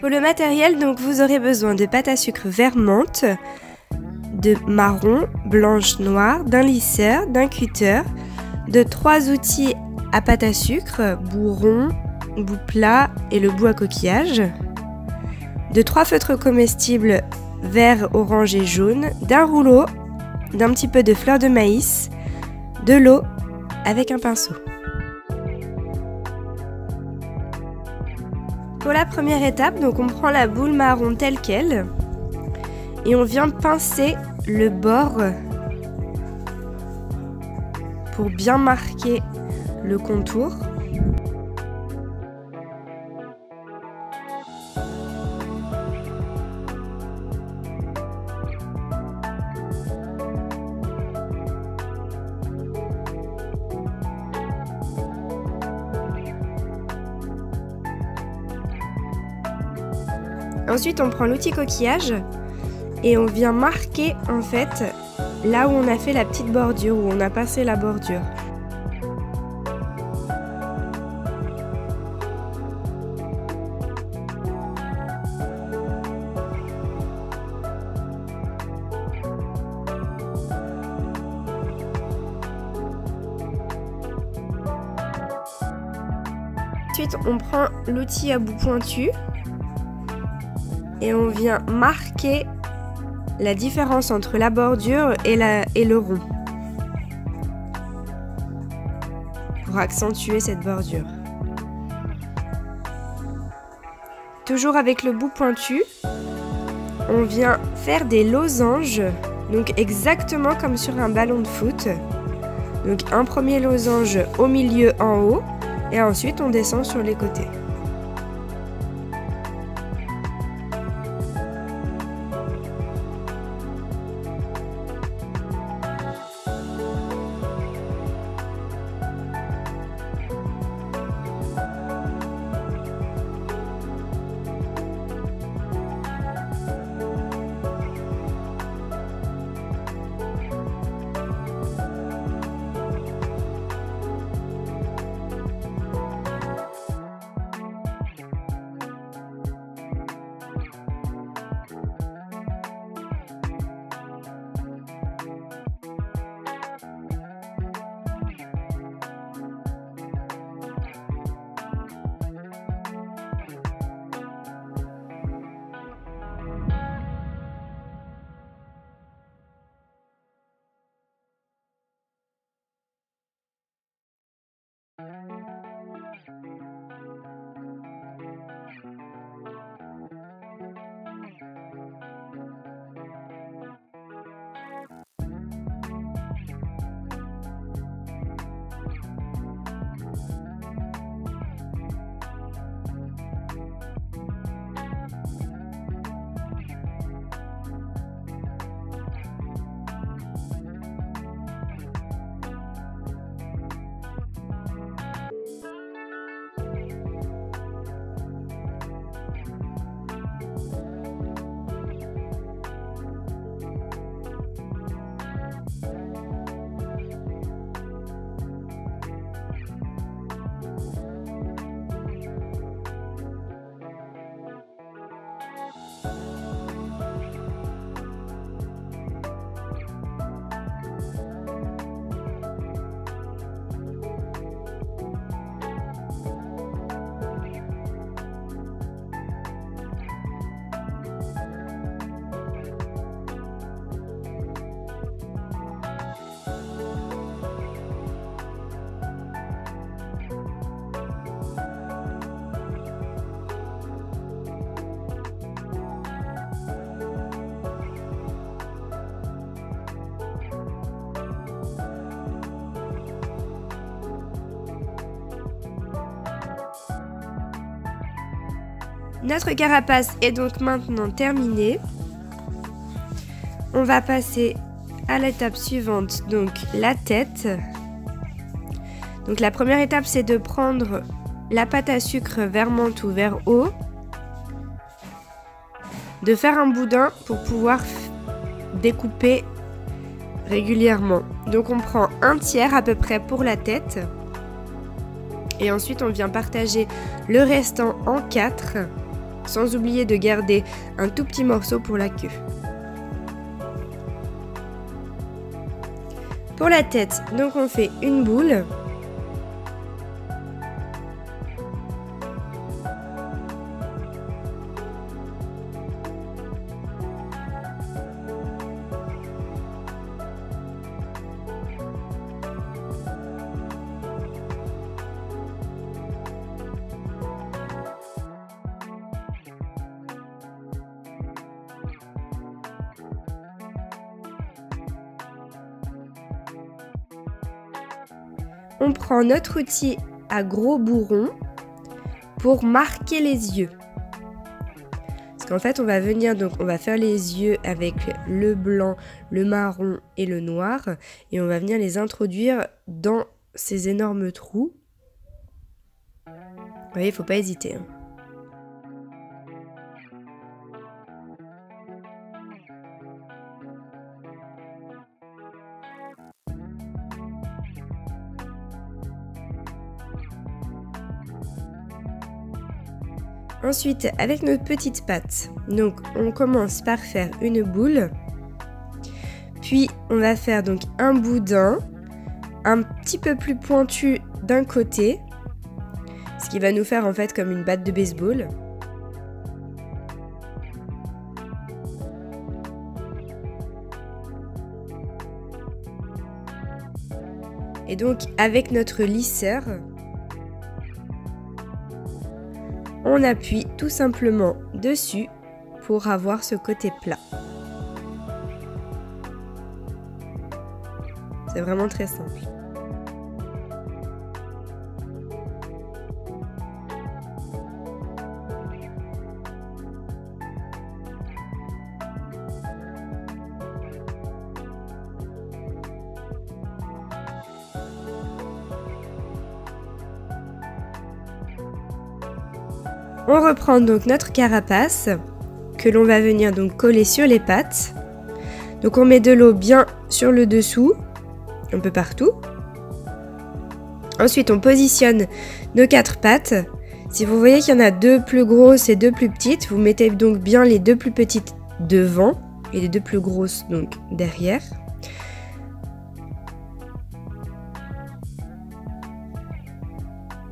Pour le matériel, donc, vous aurez besoin de pâte à sucre vert menthe, de marron, blanche, noire, d'un lisseur, d'un cutter, de 3 outils à pâte à sucre, bout rond, bout plat et le bout à coquillage, de 3 feutres comestibles vert, orange et jaune, d'un rouleau, d'un petit peu de fleur de maïs, de l'eau avec un pinceau. Pour la première étape, donc on prend la boule marron telle qu'elle et on vient pincer le bord pour bien marquer le contour. Ensuite, on prend l'outil coquillage et on vient marquer en fait là où on a fait la petite bordure, où on a passé la bordure. Ensuite, on prend l'outil à bout pointu et on vient marquer la différence entre la bordure et le rond pour accentuer cette bordure. Toujours avec le bout pointu, on vient faire des losanges, donc exactement comme sur un ballon de foot. Donc un premier losange au milieu en haut et ensuite on descend sur les côtés. Notre carapace est donc maintenant terminée. On va passer à l'étape suivante, donc la tête. Donc la première étape, c'est de prendre la pâte à sucre vers menthe ou vers eau, de faire un boudin pour pouvoir découper régulièrement. Donc on prend un tiers à peu près pour la tête et ensuite on vient partager le restant en 4 sans oublier de garder un tout petit morceau pour la queue. Pour la tête, donc on fait une boule. On prend notre outil à gros bourron pour marquer les yeux. Parce qu'en fait, on va venir, donc on va faire les yeux avec le blanc, le marron et le noir. Et on va venir les introduire dans ces énormes trous. Vous voyez, il ne faut pas hésiter. Ensuite, avec notre petite patte, donc on commence par faire une boule, puis on va faire donc un boudin un petit peu plus pointu d'un côté, ce qui va nous faire en fait comme une batte de baseball. Et donc avec notre lisseur, on appuie tout simplement dessus pour avoir ce côté plat. C'est vraiment très simple. On reprend donc notre carapace que l'on va venir donc coller sur les pattes. Donc on met de l'eau bien sur le dessous, un peu partout. Ensuite on positionne nos 4 pattes. Si vous voyez qu'il y en a 2 plus grosses et 2 plus petites, vous mettez donc bien les 2 plus petites devant et les 2 plus grosses donc derrière.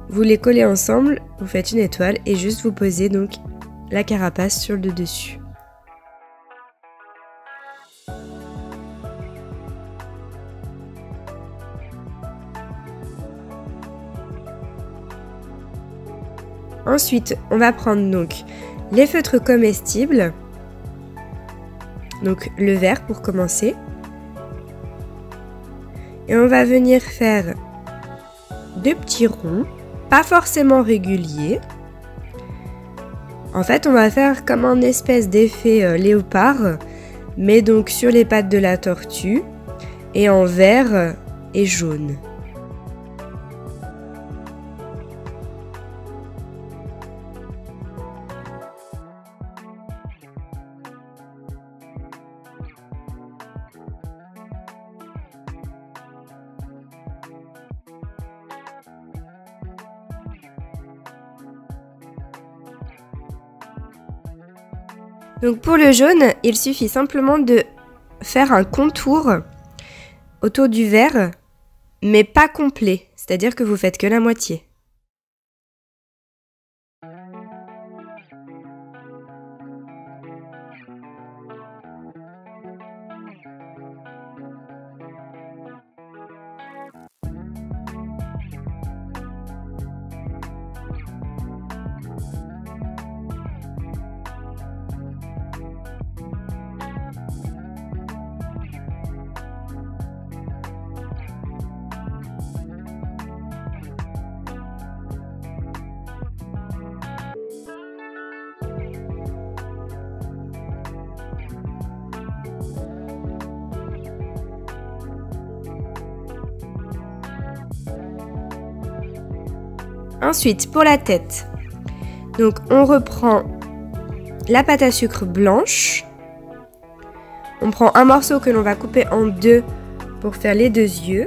Vous les collez ensemble, vous faites une étoile et juste vous posez donc la carapace sur le dessus. Ensuite, on va prendre donc les feutres comestibles, donc le vert pour commencer. Et on va venir faire 2 petits ronds. Pas forcément régulier. En fait, on va faire comme un espèce d'effet léopard, mais donc sur les pattes de la tortue et en vert et jaune. Donc pour le jaune, il suffit simplement de faire un contour autour du vert, mais pas complet, c'est-à-dire que vous faites que la moitié. Ensuite, pour la tête, donc on reprend la pâte à sucre blanche. On prend un morceau que l'on va couper en 2 pour faire les 2 yeux.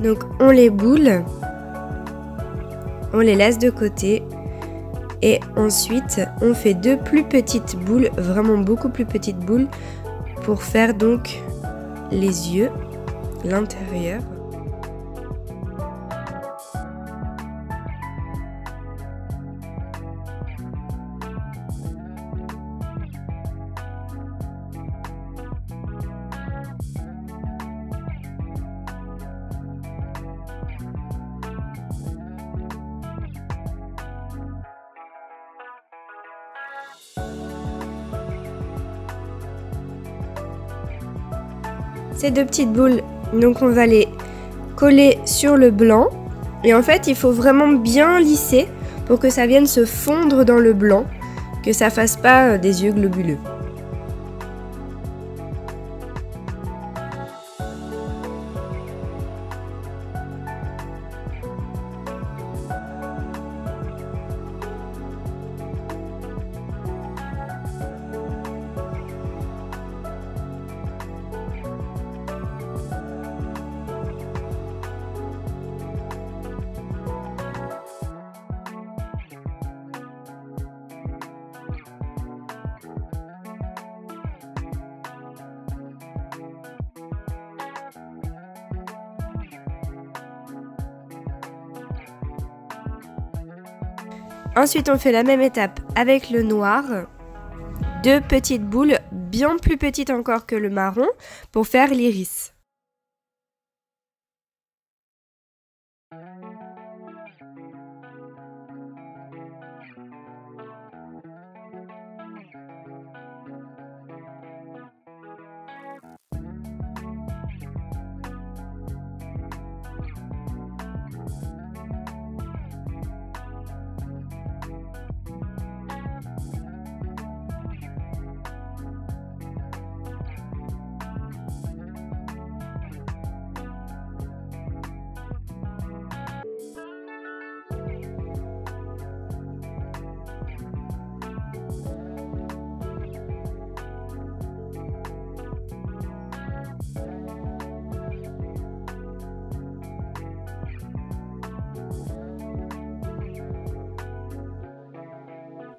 Donc on les boule, on les laisse de côté et ensuite on fait 2 plus petites boules, vraiment beaucoup plus petites boules pour faire donc les yeux, l'intérieur. Ces 2 petites boules, donc on va les coller sur le blanc et en fait il faut vraiment bien lisser pour que ça vienne se fondre dans le blanc, que ça fasse pas des yeux globuleux. Ensuite, on fait la même étape avec le noir. 2 petites boules, bien plus petites encore que le marron, pour faire l'iris.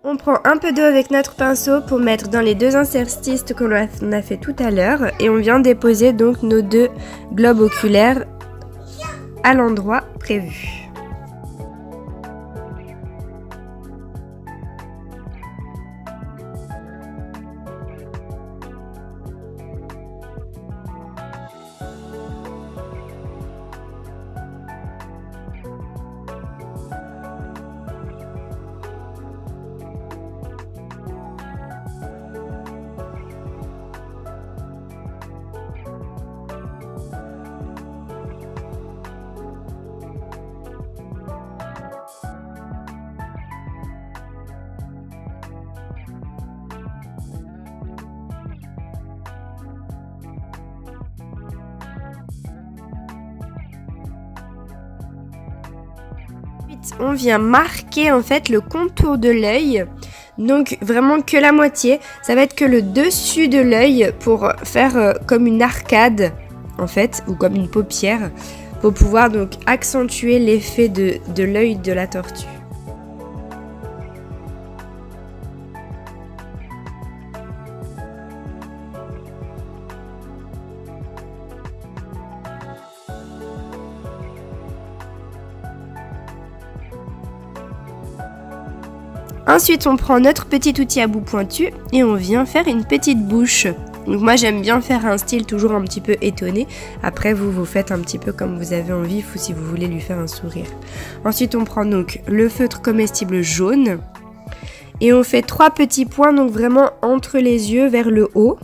On prend un peu d'eau avec notre pinceau pour mettre dans les 2 interstices qu'on a fait tout à l'heure et on vient déposer donc nos 2 globes oculaires à l'endroit prévu. On vient marquer en fait le contour de l'œil, donc vraiment que la moitié, ça va être que le dessus de l'œil pour faire comme une arcade en fait, ou comme une paupière, pour pouvoir donc accentuer l'effet de l'œil de la tortue. Ensuite, on prend notre petit outil à bout pointu et on vient faire une petite bouche. Donc moi, j'aime bien faire un style toujours un petit peu étonné. Après, vous faites un petit peu comme vous avez envie ou si vous voulez lui faire un sourire. Ensuite, on prend donc le feutre comestible jaune et on fait 3 petits points, donc vraiment entre les yeux vers le haut.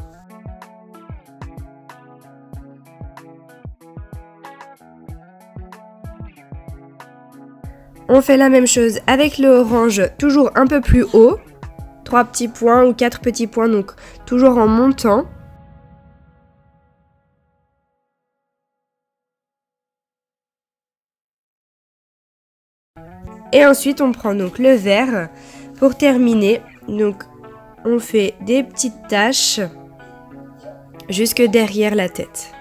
On fait la même chose avec le orange, toujours un peu plus haut. 3 petits points ou 4 petits points, donc toujours en montant. Et ensuite, on prend donc le vert pour terminer. Donc, on fait des petites taches jusque derrière la tête.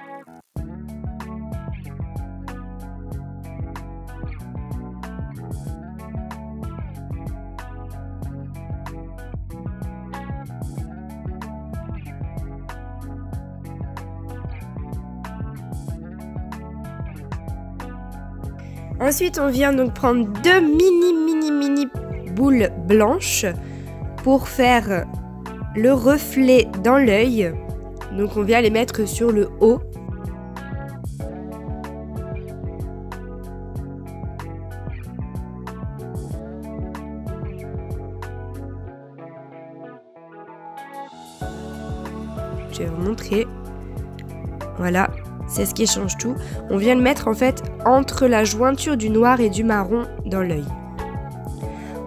Ensuite, on vient donc prendre 2 mini boules blanches pour faire le reflet dans l'œil. Donc on vient les mettre sur le haut. Je vais vous montrer. Voilà, c'est ce qui change tout. On vient le mettre en fait entre la jointure du noir et du marron dans l'œil.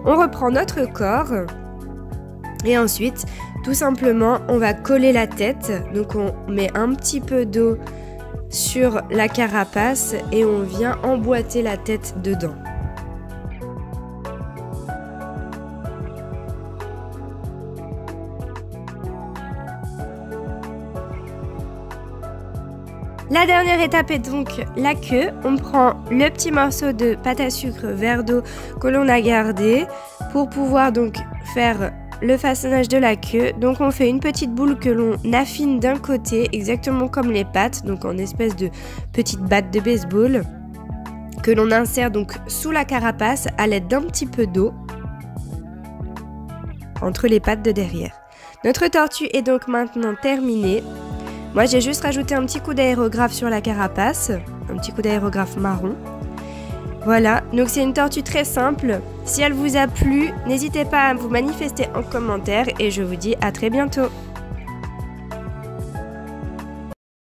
On reprend notre corps et ensuite, tout simplement, on va coller la tête. Donc on met un petit peu d'eau sur la carapace et on vient emboîter la tête dedans. La dernière étape est donc la queue. On prend le petit morceau de pâte à sucre verre d'eau que l'on a gardé pour pouvoir donc faire le façonnage de la queue. Donc on fait une petite boule que l'on affine d'un côté, exactement comme les pattes, donc en espèce de petite batte de baseball, que l'on insère donc sous la carapace à l'aide d'un petit peu d'eau entre les pattes de derrière. Notre tortue est donc maintenant terminée. Moi j'ai juste rajouté un petit coup d'aérographe sur la carapace, un petit coup d'aérographe marron. Voilà, donc c'est une tortue très simple. Si elle vous a plu, n'hésitez pas à vous manifester en commentaire et je vous dis à très bientôt.